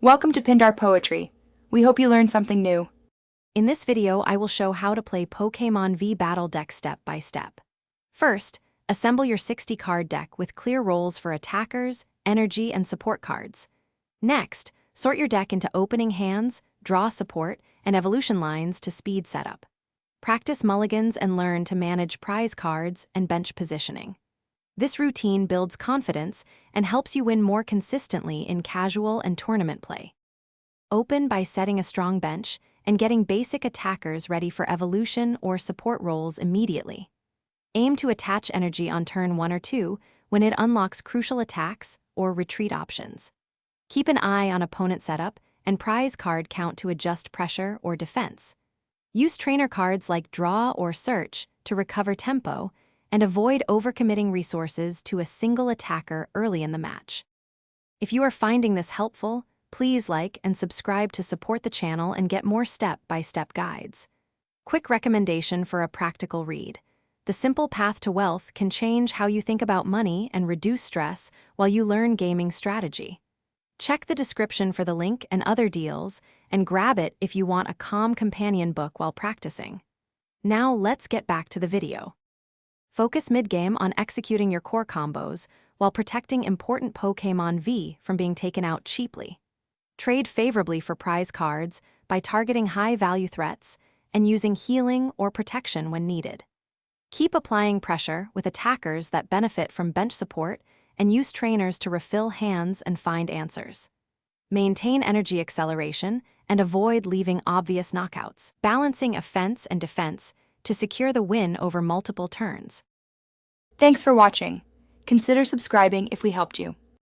Welcome to Pindar Poetry. We hope you learned something new. In this video, I will show how to play Pokémon V battle deck step by step. First, assemble your 60-card deck with clear roles for attackers, energy, and support cards. Next, sort your deck into opening hands, draw support, and evolution lines to speed setup. Practice mulligans and learn to manage prize cards and bench positioning. This routine builds confidence and helps you win more consistently in casual and tournament play. Open by setting a strong bench and getting basic attackers ready for evolution or support roles immediately. Aim to attach energy on turn 1 or 2 when it unlocks crucial attacks or retreat options. Keep an eye on opponent setup and prize card count to adjust pressure or defense. Use trainer cards like Draw or Search to recover tempo and avoid overcommitting resources to a single attacker early in the match. If you are finding this helpful, please like and subscribe to support the channel and get more step-by-step guides. Quick recommendation for a practical read. The Simple Path to Wealth can change how you think about money and reduce stress while you learn gaming strategy. Check the description for the link and other deals, and grab it if you want a calm companion book while practicing. Now let's get back to the video. Focus mid-game on executing your core combos while protecting important Pokémon V from being taken out cheaply. Trade favorably for prize cards by targeting high-value threats and using healing or protection when needed. Keep applying pressure with attackers that benefit from bench support and use trainers to refill hands and find answers. Maintain energy acceleration and avoid leaving obvious knockouts, balancing offense and defense to secure the win over multiple turns. Thanks for watching. Consider subscribing if we helped you.